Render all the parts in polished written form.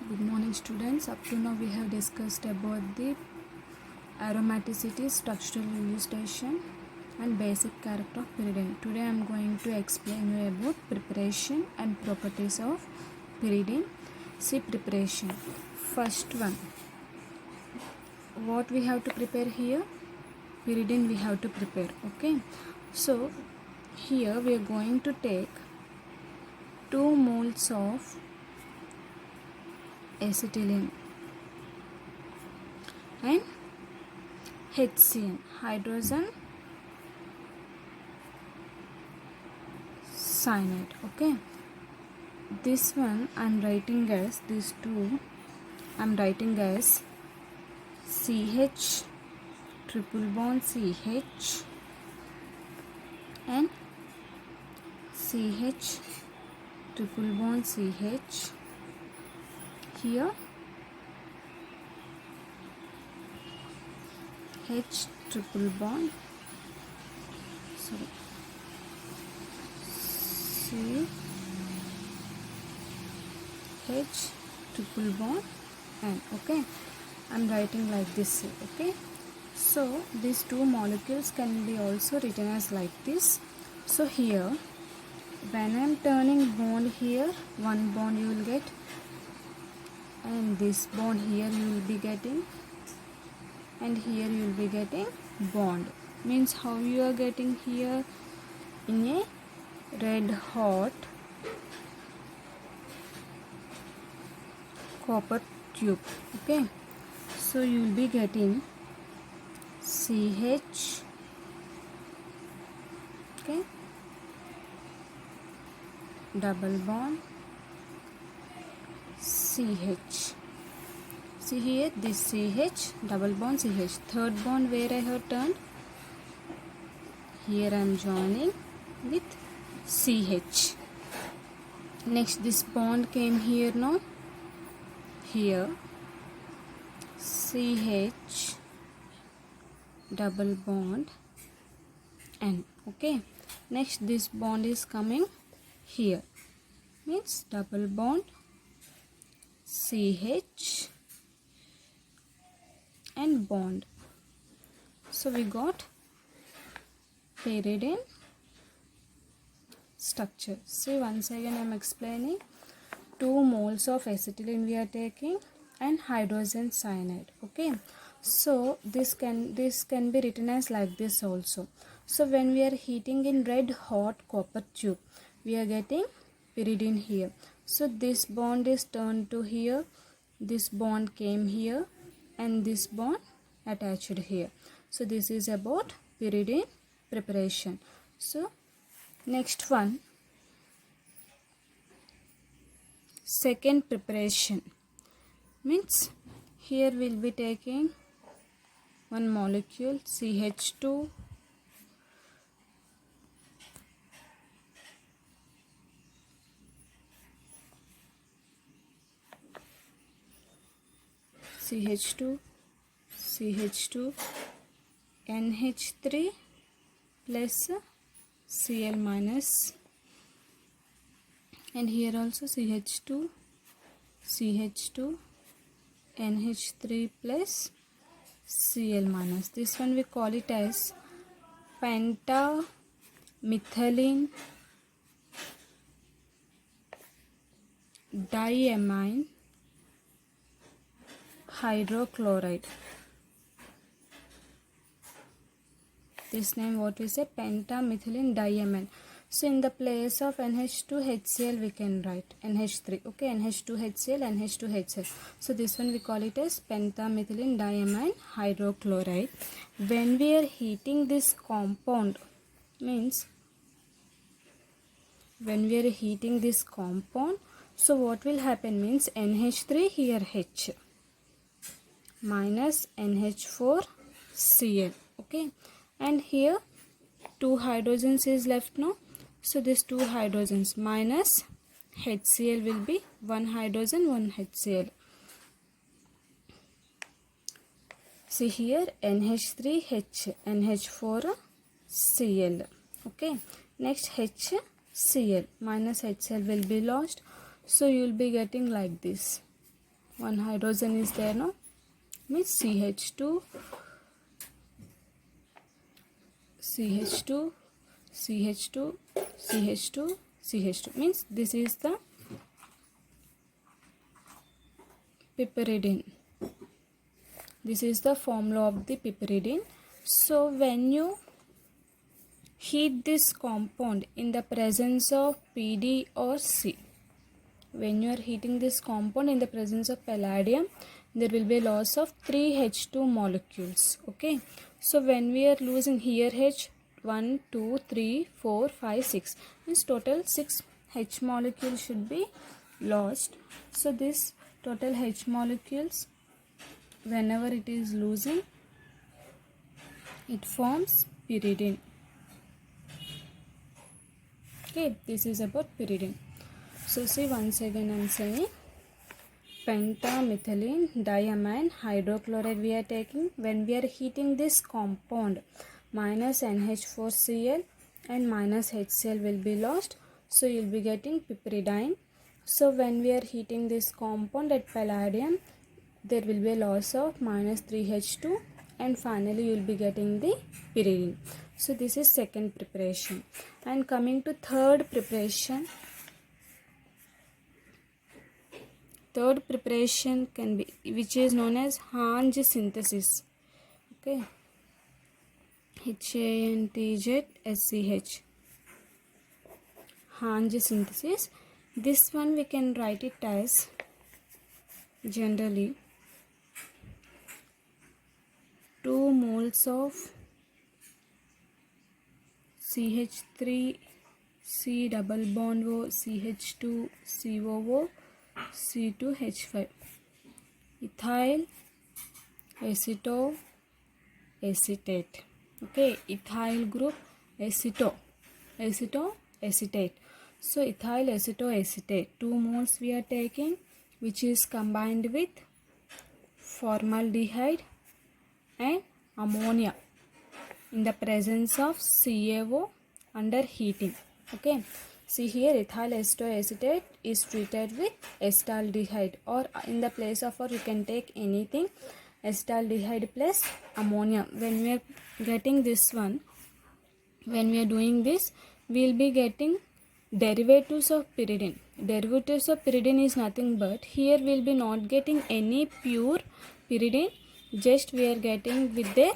Good morning students. Up to now we have discussed about the aromaticity, structural illustration and basic character of pyridine. Today I am going to explain you about preparation and properties of pyridine. See preparation. First one, what we have to prepare here? Pyridine we have to prepare. Okay. So here we are going to take 2 moles of acetylene and HCN, hydrogen cyanide. Okay, this one I'm writing as, these two I'm writing as CH triple bond CH and CH triple bond CH. Here H triple bond, sorry, C H triple bond N. Okay, I'm writing like this. Okay, so these two molecules can be also written as like this. So here when I'm turning bond here, one bond you will get, and this bond here you will be getting, and here you will be getting bond. Means how you are getting here? In a red hot copper tube. Okay, so you will be getting CH, okay, double bond CH. See here, this CH double bond CH. Third bond where I have turned, here I am joining with CH. Next this bond came here now. Here CH double bond N. Okay. Next this bond is coming here. Means double bond CH and bond. So we got pyridine structure. See, once again I am explaining. 2 moles of acetylene we are taking and hydrogen cyanide. Okay, so this can be written as like this also. So when we are heating in red hot copper tube, we are getting pyridine here. So this bond is turned to here, this bond came here, and this bond attached here. So this is about pyridine preparation. So next one, second preparation, means here we'll be taking one molecule CH2, CH2, CH2, NH3 plus Cl minus, and here also CH2, CH2, NH3 plus Cl minus. This one we call it as pentamethylene diamine hydrochloride. This name what we say, pentamethylene diamine. So in the place of NH2 HCl we can write NH3. Okay, NH2 HCl, NH2 HCl. So this one we call it as pentamethylene diamine hydrochloride. When we are heating this compound, means when we are heating this compound, so what will happen means NH3 here H minus NH4 Cl. Okay, and here 2 hydrogens is left now. So this 2 hydrogens minus HCl will be 1 hydrogen, 1 HCl. See here NH3H, NH4 Cl. Okay, next HCl minus HCl will be lost. So you will be getting like this. one hydrogen is there, no? Means CH2, CH2, CH2, CH2, CH2. Means this is the piperidine. This is the formula of the piperidine. So when you heat this compound in the presence of PD or C, when you are heating this compound in the presence of palladium, there will be a loss of 3 H2 molecules. Okay, so when we are losing here H, 1 2 3 4 5 6, means total 6 H molecules should be lost. So this total H molecules, whenever it is losing, it forms pyridine. Okay, this is about pyridine. So see, once again I am saying pentamethylene diamine hydrochloride we are taking. When we are heating this compound, minus NH4Cl and minus HCl will be lost. So you will be getting piperidine. So when we are heating this compound at palladium, there will be a loss of minus 3H2 and finally you will be getting the pyridine. So this is second preparation. And coming to third preparation. Third preparation can be, which is known as Hange synthesis. Okay, HANTZSCH, Hange synthesis. This one we can write it as generally 2 moles of CH3 C double bond O CH2 COO C2H5, ethyl acetoacetate. Okay, ethyl group acetoacetate. So ethyl acetoacetate, 2 moles we are taking, which is combined with formaldehyde and ammonia in the presence of CaO under heating. Okay, see here, ethyl acetoacetate is treated with acetaldehyde, or in the place of, or you can take anything, acetaldehyde plus ammonia. When we are getting this one, when we are doing this, we will be getting derivatives of pyridine. Derivatives of pyridine is nothing but, here we will be not getting any pure pyridine, just we are getting with their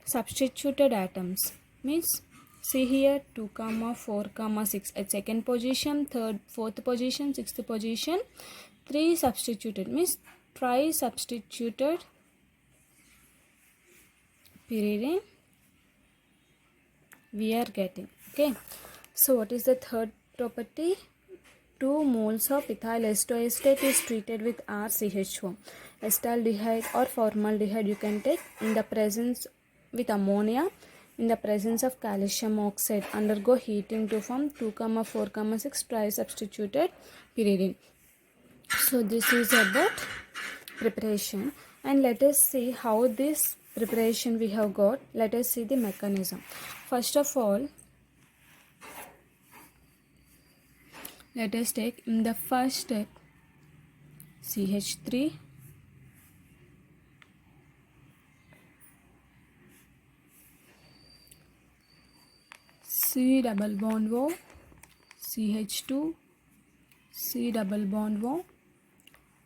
substituted atoms. Means see here 2, 4, 6 at second position, third, fourth position, sixth position, 3 substituted, means tri-substituted pyridine we are getting. Okay, so what is the third property? 2 moles of ethyl acetoacetate is treated with RCHO. Acetaldehyde or formaldehyde you can take in the presence with ammonia in the presence of calcium oxide, undergo heating to form 2, 4, 6 tri-substituted pyridine. So this is about preparation, and let us see how this preparation we have got. Let us see the mechanism. First of all, let us take in the first step CH3 C double bond O CH2 C double bond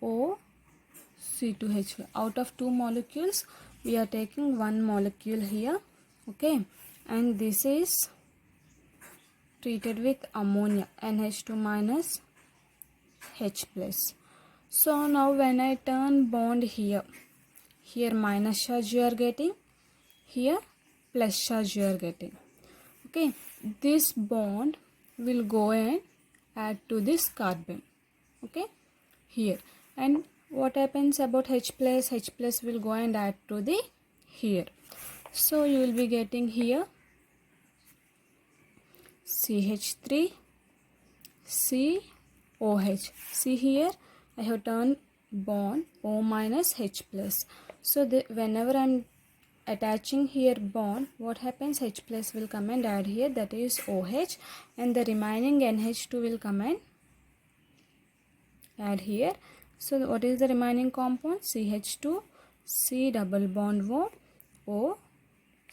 O C2H5. Out of 2 molecules we are taking 1 molecule here. Okay, and this is treated with ammonia, NH2 minus H plus. So now when I turn bond here minus charge you are getting, here plus charge you are getting. Okay, this bond will go and add to this carbon. Okay, here, and what happens about H plus will go and add to the here. So you will be getting here CH3 COH. See here I have turned bond O minus H plus. So whenever I am attaching here bond, what happens, H plus will come and add here, that is OH, and the remaining NH2 will come and add here, So what is the remaining compound? CH2, C double bond O,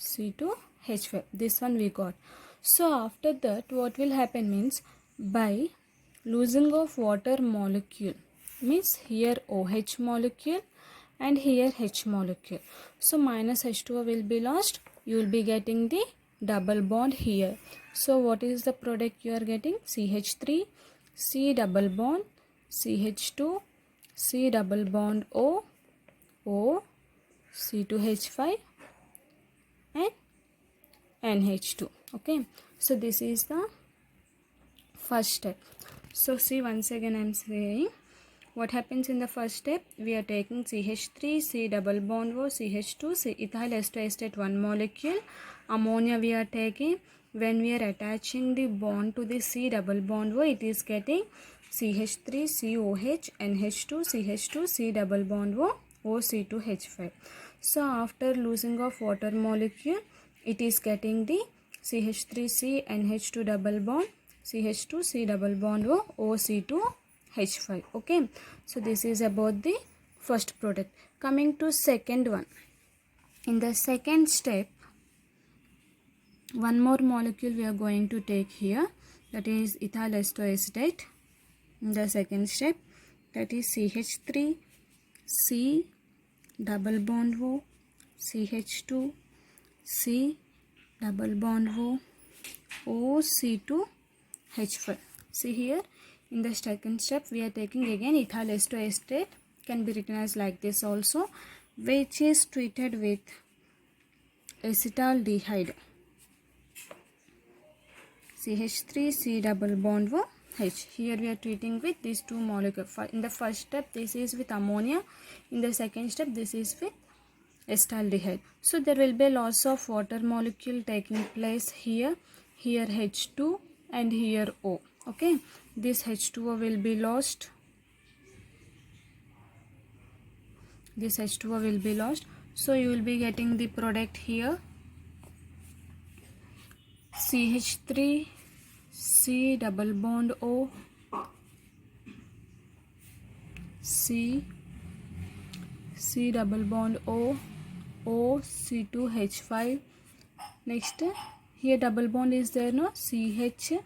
C2H5. This one we got. So after that what will happen means, by losing of water molecule, means here OH molecule and here H molecule. So minus H2O will be lost. You will be getting the double bond here. So what is the product you are getting? CH3, C double bond, CH2, C double bond O, C2H5 and NH2. Okay, so this is the first step. So see, once again I am saying, what happens in the first step? We are taking CH3, C double bond O, CH2, C ethyl acetate 1 molecule. Ammonia we are taking. When we are attaching the bond to the C double bond O, it is getting CH3, COH, NH2, CH2, C double bond O, OC2H5. So after losing of water molecule, it is getting the CH3C, NH2 double bond, CH2, C double bond O, OC2H5. Okay, so this is about the first product. Coming to second one. In the second step, one more molecule we are going to take here, that is ethyl acetate. In the second step, that is CH3, C double bond O, CH2, C double bond O, OC2H5. See here, in the second step we are taking again ethyl acetate, can be written as like this also, which is treated with acetaldehyde, CH3, C double bond O, H. Here we are treating with these two molecules. In the first step this is with ammonia, in the second step this is with acetaldehyde. So there will be a loss of water molecule taking place here, here H2 and here O. Okay, this H2O will be lost, this H2O will be lost. So you will be getting the product here, CH3, C double bond O, C double bond O, C2H5. Next here double bond is there, no, CH2.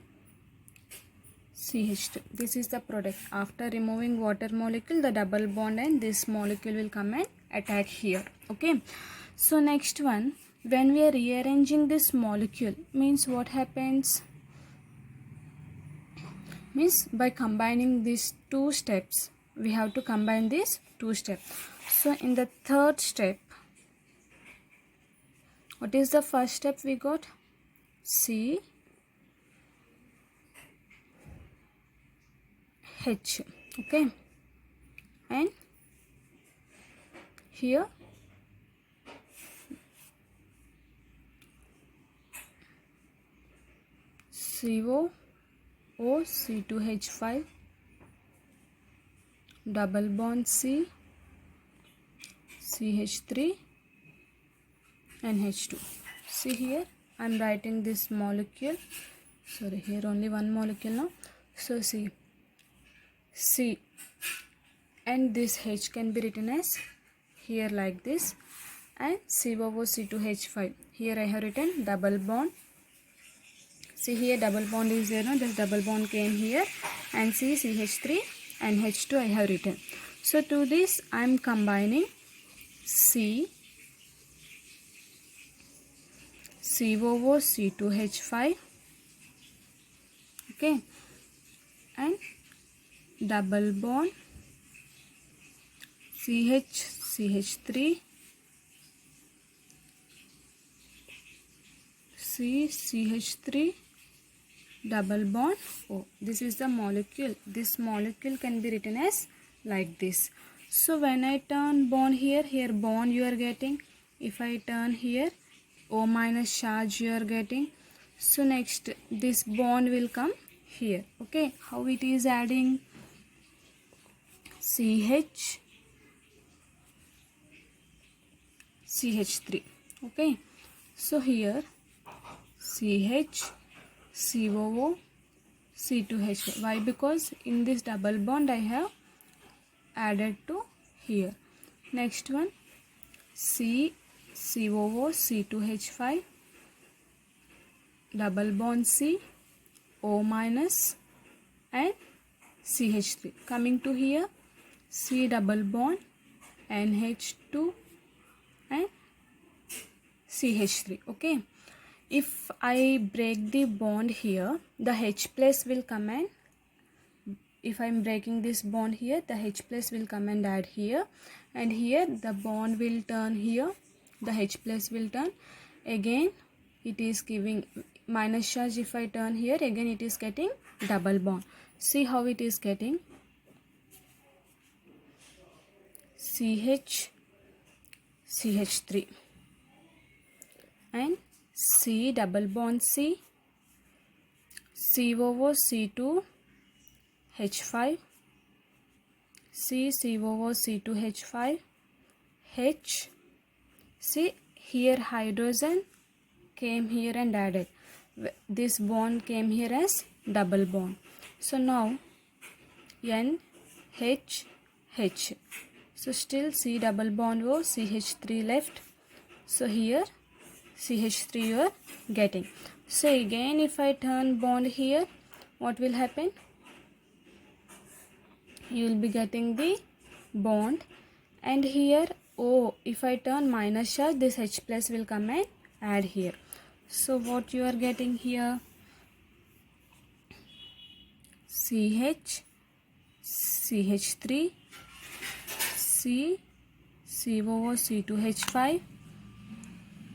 This is the product. After removing water molecule, the double bond and this molecule will come and attack here. Okay, so next one, when we are rearranging this molecule, means what happens? Means by combining these two steps, we have to combine these two steps. So in the third step, what is the first step we got? C H. Okay, and here CO O, C2H5, double bond C, CH3 and H2. See here, I am writing this molecule. Sorry, here only one molecule now. So see, C and this H can be written as here like this, and COO C2H5. Here I have written double bond. See here double bond is there, no? This double bond came here, and see CH3 and H2 I have written. So to this I am combining C, COO C2H5, okay, and double bond CH3, CH3, double bond O. This is the molecule. This molecule can be written as like this. So when I turn bond here, here bond you are getting. If I turn here, O minus charge you are getting. So next this bond will come here. Okay, how it is adding? CH3. Okay, so here CH, COO, C2H. Why? Because in this double bond I have added to here. Next one, C COO C2H5 double bond C O minus and CH3. Coming to here, C double bond NH2 and CH3. Okay, if I break the bond here, the H plus will come, and if I am breaking this bond here, the H plus will come and add here, and here the bond will turn here, the H plus will turn again. It is giving minus charge. If I turn here again, it is getting double bond. See how it is getting CH CH3 and C double bond C COO C2 H5 C COO C2 H5 H. See here hydrogen came here and added. This bond came here as double bond. So now N H H. So still C double bond O CH3 left. So here CH3 you are getting. So again if I turn bond here, what will happen? You will be getting the bond, and here O, if I turn minus charge, this H plus will come and add here. So what you are getting here? CH CH3 C COO C2H5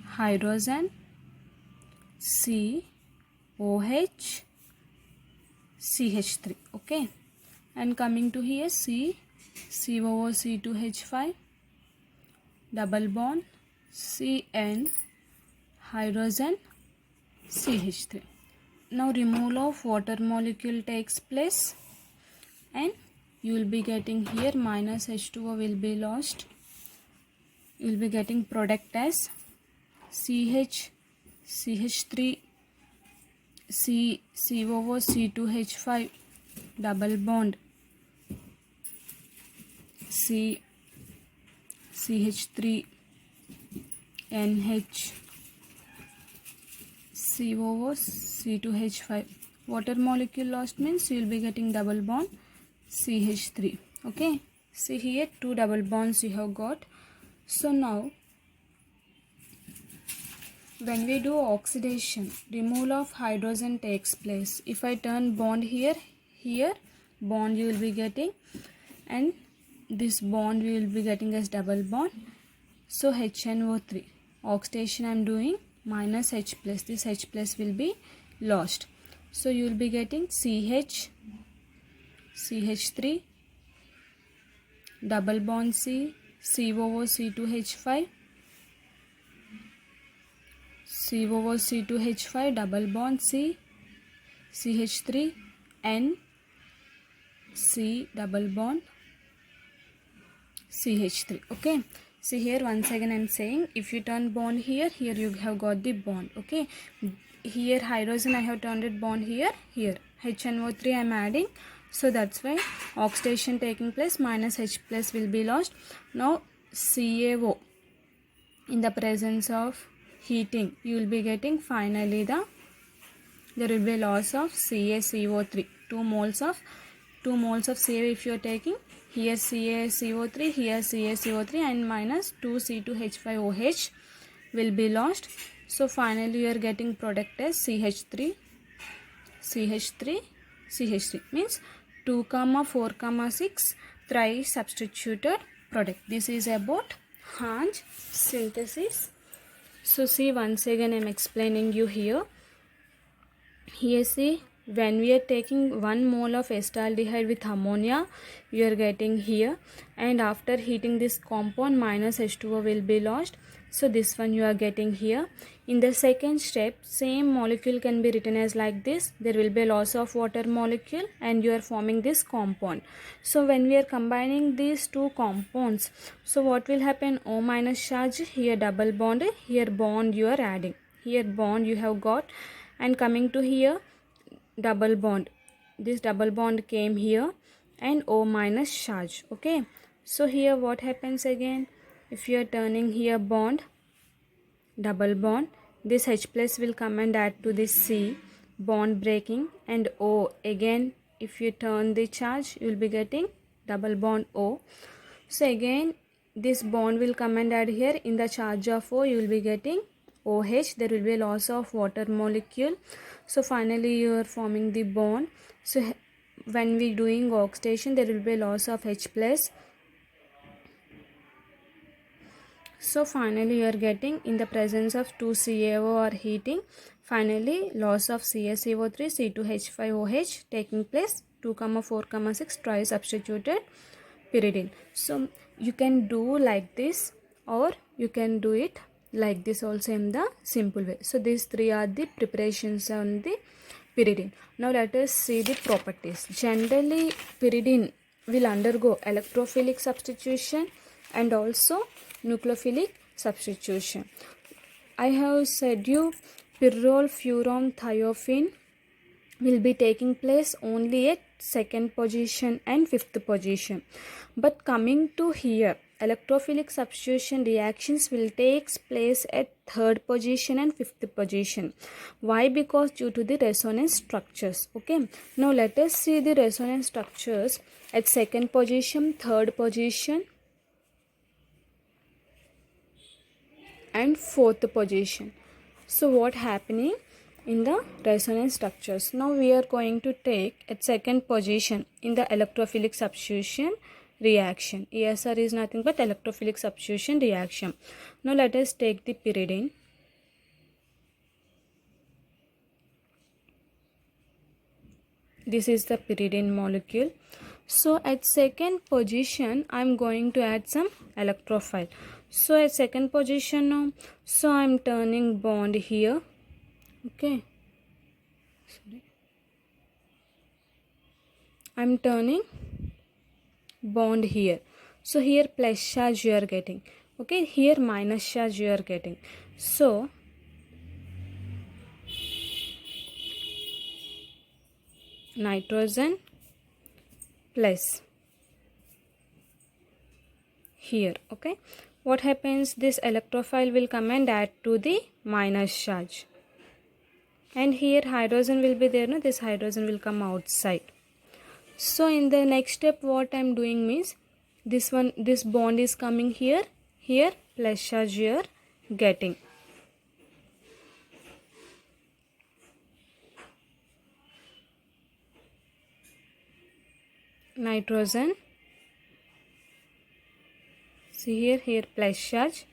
hydrogen C OH CH3. Okay, and coming to here C COO C2H5 double bond CN hydrogen CH3. Now removal of water molecule takes place, and you will be getting here minus H2O will be lost. You will be getting product as CH CH3 C COO C2H5 double bond C CH3 NH COO C2H5. Water molecule lost means you will be getting double bond CH3. Okay, see here two double bonds you have got. So now when we do oxidation, removal of hydrogen takes place. If I turn bond here, here bond you will be getting, and this bond we will be getting as double bond. So HNO3 oxidation I am doing, minus H plus, this H plus will be lost. So you will be getting CH CH3 double bond C COO C2H5 COO C2H5 double bond C CH3 N C double bond CH3. Okay, see here once again I am saying, if you turn bond here, here you have got the bond. Okay, here hydrogen I have turned it bond here, here HNO3 I am adding, so that's why oxidation taking place, minus H plus will be lost. Now CaO, in the presence of heating you will be getting finally there will be loss of CaCO3, 2 moles of CaO if you are taking, here CaCO3, here CaCO3, and minus 2C2H5OH will be lost. So finally you are getting product as CH3 means 2, 4, 6 tri-substituted product. This is about Hansch synthesis. So see once again I am explaining you here. Here see, when we are taking 1 mole of acetaldehyde with ammonia, you are getting here, and after heating this compound minus H2O will be lost. So this one you are getting here. In the second step, same molecule can be written as like this. There will be loss of water molecule and you are forming this compound. So when we are combining these two compounds, so what will happen? O minus charge, here double bond, here bond you are adding. Here bond you have got, and coming to here double bond. This double bond came here, and O minus charge. Okay, so here what happens again, if you are turning here bond, double bond, this H plus will come and add to this C, bond breaking, and O again, if you turn the charge you will be getting double bond O. So again this bond will come and add here, in the charge of O you will be getting OH, there will be a loss of water molecule. So finally you are forming the bond. So when we doing oxidation there will be a loss of H plus. So finally you are getting, in the presence of 2CaO or heating, finally loss of CaCO3 C2H5OH taking place, 2, 4, 6 twice substituted pyridine. So you can do like this or you can do it like this also in the simple way. So these three are the preparations on the pyridine. Now let us see the properties. Generally pyridine will undergo electrophilic substitution and also nucleophilic substitution. I have said you pyrrole furon thiophene will be taking place only at second position and fifth position. But coming to here, electrophilic substitution reactions will take place at third position and fifth position. Why? Because due to the resonance structures. Okay, now let us see the resonance structures at second position, third position and fourth position. So what happening in the resonance structures? Now we are going to take at second position in the electrophilic substitution reaction. ESR is nothing but electrophilic substitution reaction. Now let us take the pyridine. This is the pyridine molecule. So at second position I am going to add some electrophile. So at second position now, so I am turning bond here. Okay, I am turning bond here. So here plus charge you are getting. Okay, here minus charge you are getting. So nitrogen plus here. Okay, what happens, this electrophile will come and add to the minus charge, and here hydrogen will be there. No, this hydrogen will come outside. So in the next step what I am doing means, this bond is coming here, here plus charge you are getting. Nitrogen, see here plus charge,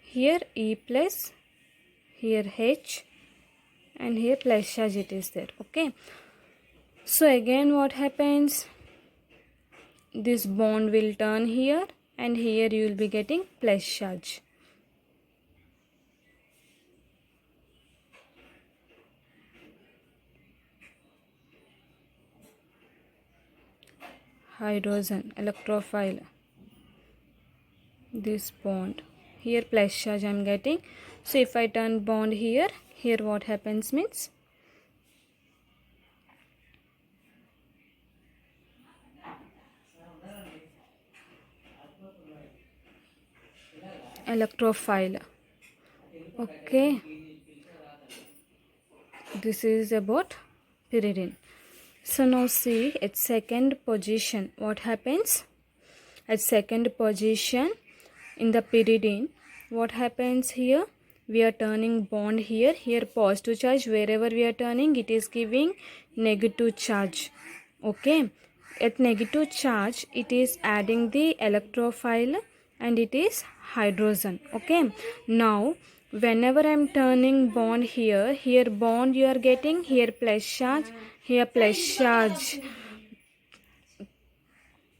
here E plus, here H, and here plus charge it is there. Okay, so again what happens, this bond will turn here and here you will be getting plus charge. Hydrogen electrophile, this bond here plus charge I am getting. So if I turn bond here, here what happens means, electrophile. Okay, this is about pyridine. So now see at second position what happens. At second position in the pyridine, what happens here, we are turning bond here, here positive charge, wherever we are turning it is giving negative charge. Okay, at negative charge it is adding the electrophile and it is hydrogen. Okay, now whenever I am turning bond here, here bond you are getting, here plus charge, here plus charge,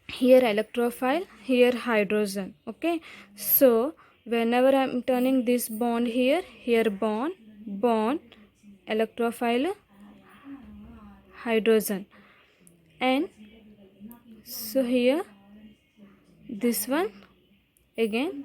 here electrophile, here hydrogen. Okay, so whenever I am turning this bond here, here bond, electrophile, hydrogen, and so here this one again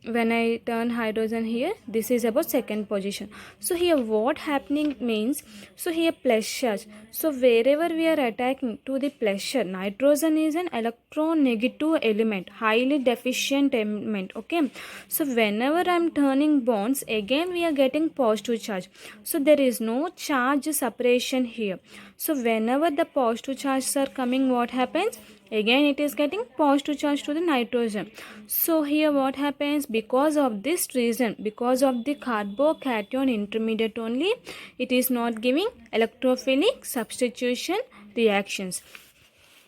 when I turn hydrogen here, this is about second position. So here what happening means, so here plus charge. So wherever we are attacking to the plus charge, nitrogen is an electronegative element, highly deficient element. Okay, so whenever I'm turning bonds, again we are getting positive charge. So there is no charge separation here. So whenever the positive charges are coming, what happens? Again it is getting positive charge to the nitrogen. So here what happens, because of this reason, because of the carbocation intermediate only, it is not giving electrophilic substitution reactions.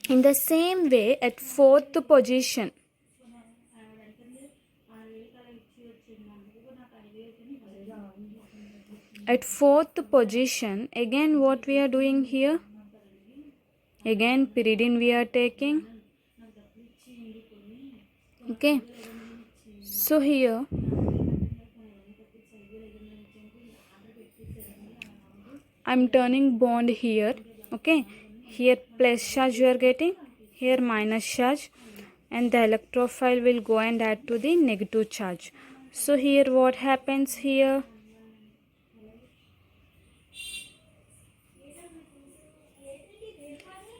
In the same way, at fourth position, again what we are doing here, again pyridine we are taking. Okay, so here I'm turning bond here. Okay, here plus charge you are getting, here minus charge, and the electrophile will go and add to the negative charge. So here what happens here,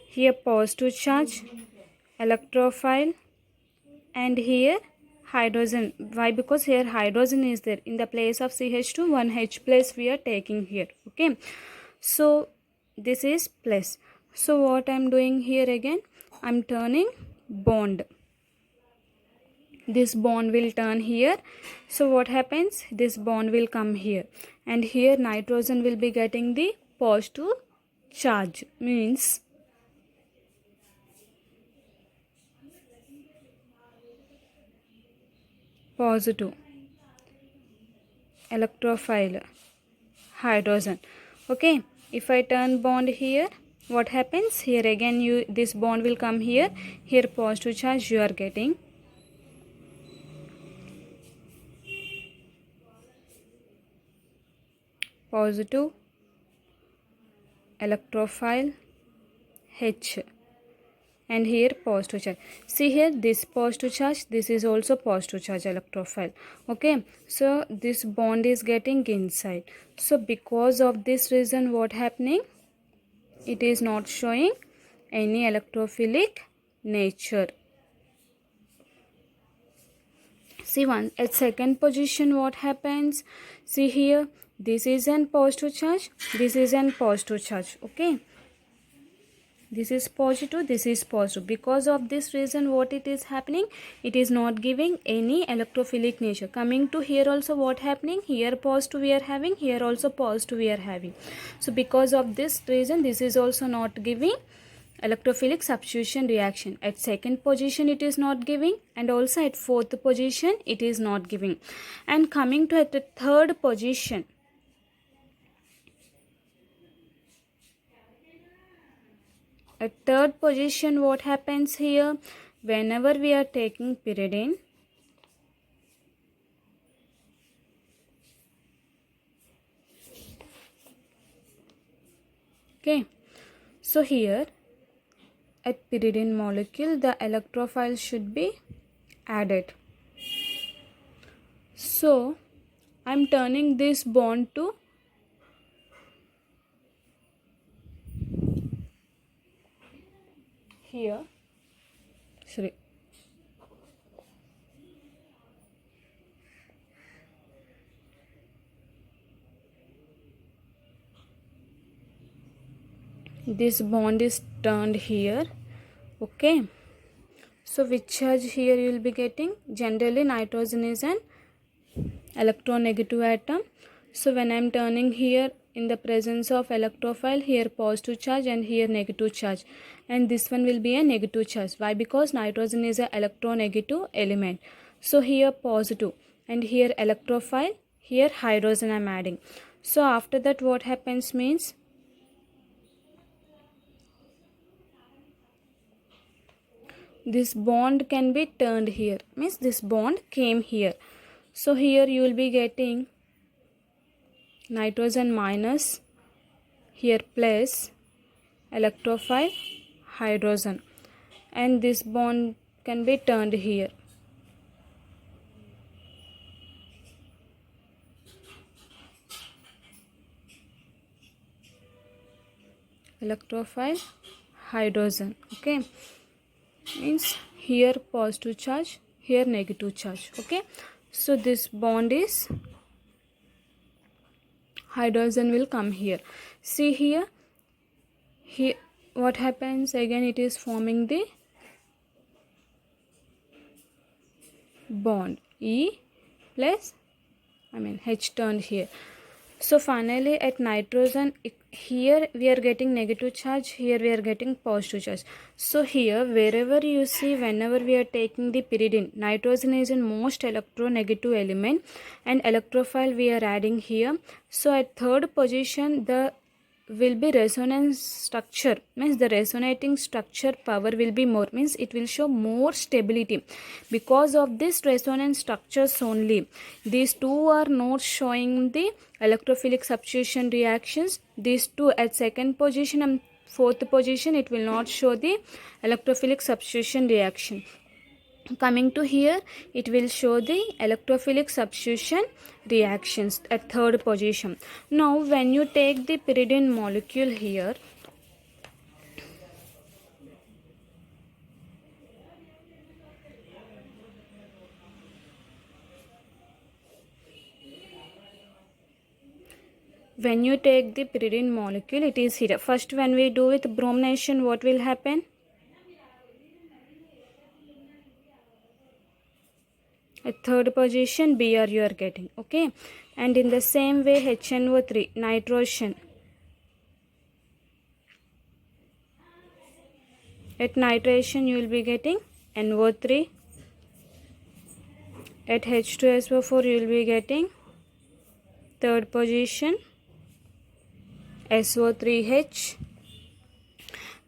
here positive charge, electrophile, and here hydrogen. Why? Because here hydrogen is there. In the place of CH2, 1H plus we are taking here. Okay, so this is plus. So what I'm doing here, again I'm turning bond. This bond will turn here. So what happens, this bond will come here, and here nitrogen will be getting the positive charge, means positive electrophile hydrogen. Okay, if I turn bond here, what happens here, again this bond will come here, here positive charge you are getting. Positive electrophile H, and here positive charge. See here, this positive charge, this is also positive charge electrophile. Okay, so this bond is getting inside. So because of this reason, what happening, it is not showing any electrophilic nature. See one at second position, what happens, see here, this is an positive charge, this is an positive charge. Okay, this is positive, this is positive. Because of this reason, what it is happening, it is not giving any electrophilic nature. Coming to here also, what happening, here positive we are having, here also positive we are having. So because of this reason, this is also not giving electrophilic substitution reaction. At second position it is not giving, and also at fourth position it is not giving. And coming to at the third position, at third position what happens here, whenever we are taking pyridine, okay, so here at pyridine molecule the electrophile should be added. So I'm turning this bond to here, sorry, this bond is turned here. Okay, so which charge here you will be getting, generally nitrogen is an electronegative atom. So when I am turning here, in the presence of electrophile, here positive charge and here negative charge, and this one will be a negative charge. Why? Because nitrogen is a electronegative element. So here positive, and here electrophile, here hydrogen I am adding. So after that what happens means, this bond can be turned here, means this bond came here. So here you will be getting nitrogen minus, here plus, electrophile hydrogen, and this bond can be turned here. electrophile hydrogen. Okay, means here positive charge, here negative charge. Okay, so this bond is hydrogen will come here. See here what happens again, it is forming the bond E plus H turned here. So finally at nitrogen, here we are getting negative charge, here we are getting positive charge. So here wherever you see, whenever we are taking the pyridine, nitrogen is in most electronegative element and electrophile we are adding here. So at third position the will be resonance structure, means the resonating structure power will be more, means it will show more stability. Because of this resonance structures only, these two are not showing the electrophilic substitution reactions. These two at second position and fourth position, it will not show the electrophilic substitution reaction. Coming to here, it will show the electrophilic substitution reactions at third position. Now when you take the pyridine molecule here, when you take the pyridine molecule, it is here. First when we do with bromination, what will happen? At third position Br you are getting. Okay, and in the same way HNO3 nitrogen, at nitration you will be getting NO3, at H2SO4 you will be getting third position SO3H,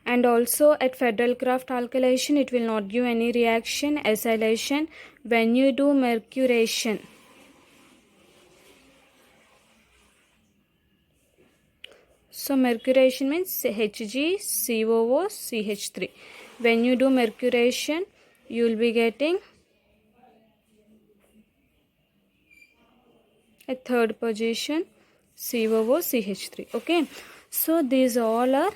and also at Federal-Kraft alkylation it will not give any reaction, acylation. When you do mercuration, so mercuration means HgCOOCH3. When you do mercuration, you will be getting at third position COOCH3. Okay, so these all are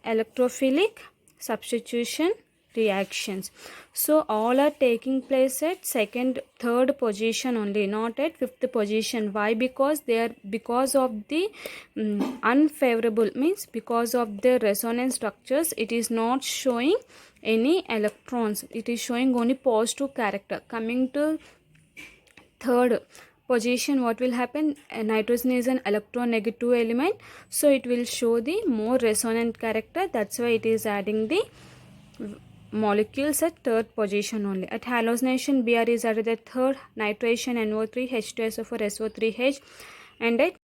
electrophilic substitution reactions. So all are taking place at second, third position only, not at fifth position. Why? Because they are, because of the unfavorable, means because of the resonance structures, it is not showing any electrons, it is showing only positive character. Coming to third position, what will happen? Nitrogen is an electronegative element, so it will show the more resonant character. That's why it is adding the molecules at third position only. At halogenation, Br is added at third, nitration NO3, H2SO4, SO3H, and at